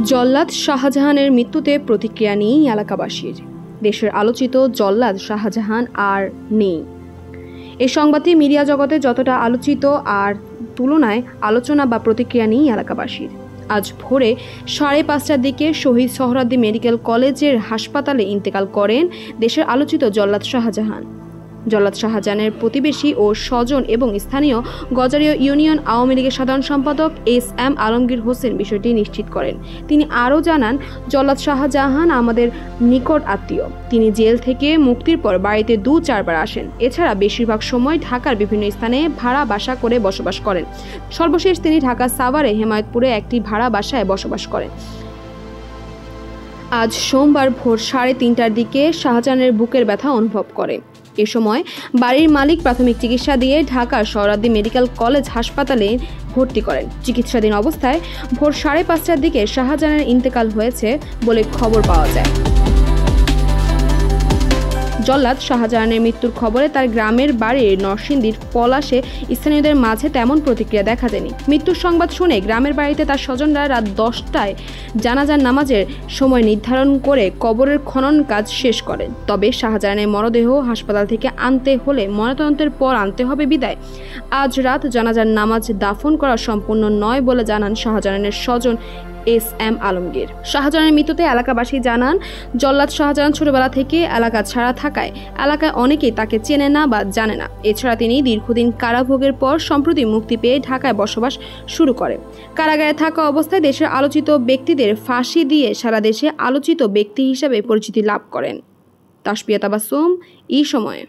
জল্লাদ শাহজাহানের মৃত্যুতে প্রতিক্রিয়া নেই এলাকাবাসীর। দেশের আলোচিত জল্লাদ শাহজাহান আর নেই। এই সংবাদটি মিডিয়া জগতে যতটা আলোচিত আর তুলনায় আলোচনা বা প্রতিক্রিয়া নেই এলাকাবাসীর। আজ ভোরে 5:30টার দিকে শহীদ সোহরাওয়ার্দী মেডিকেল কলেজের হাসপাতালে ইন্তেকাল করেন দেশের আলোচিত জল্লাদ শাহজাহান। জল্লাদ শাহজাহানের প্রতিবেশী ও স্বজন এবং স্থানীয় গজারিয়া ইউনিয়ন আওয়ামী লীগের সাধারণ সম্পাদক এস.এম. আলমগীর হোসেন বিষয়টি নিশ্চিত করেন। তিনি আরও জানান, জল্লাদ শাহজাহান আমাদের নিকট আত্মীয়। তিনি জেল থেকে মুক্তির পর বাড়িতে 2-4 বার আসেন। এছাড়া বেশিরভাগ সময় ঢাকার বিভিন্ন স্থানে ভাড়া বাসা করে বসবাস করেন। সর্বশেষ তিনি ঢাকা সাভারে হেমায়তপুরে একটি ভাড়া বাসায় বসবাস করেন। আজ সোমবার ভোর 3:30টার দিকে শাহজাহানের বুকের ব্যথা অনুভব করে। এ সময় বাড়ির মালিক প্রাথমিক চিকিৎসা দিয়ে ঢাকার সোহরাওয়ার্দী মেডিকেল কলেজ হাসপাতালে ভর্তি করেন। চিকিৎসাধীন অবস্থায় ভোর 5:30টার দিকে শাহজাহানের ইন্তেকাল হয়েছে বলে খবর পাওয়া যায়। জল্লাদ শাহজাহানের মৃত্যুর খবরে তার গ্রামের বাড়ির নরসিংদীর পলাশে স্থানীয়দের মাঝে তেমন প্রতিক্রিয়া দেখা যায়নি। মৃত্যুর সংবাদ শুনে গ্রামের বাড়িতে তার স্বজনরা রাত 10টায় জানাজার নামাজের সময় নির্ধারণ করে কবরের খনন কাজ শেষ করেন। তবে শাহজাহানের মরদেহ হাসপাতাল থেকে আনতে হলে ময়নাতদন্তের পর আনতে হবে বিদায় আজ রাত জানাজার নামাজ দাফন করা সম্পূর্ণ নয় বলে জানান শাহজাহানের স্বজন এস.এম. আলমগীর। শাহজাহানের মৃত্যুতে এলাকাবাসী জানান, জল্লাদ শাহজাহান ছোটবেলা থেকে এলাকা ছাড়া থাকায় এলাকায় অনেকেই তাকে চেনে না বা জানে না। এছাড়া তিনি দীর্ঘদিন কারাভোগের পর সম্প্রতি মুক্তি পেয়ে ঢাকায় বসবাস শুরু করে। কারাগারে থাকা অবস্থায় দেশের আলোচিত ব্যক্তিদের ফাঁসি দিয়ে সারা দেশে আলোচিত ব্যক্তি হিসেবে পরিচিতি লাভ করেন। তাসপিয়া তাবাসসুম, এই সময়।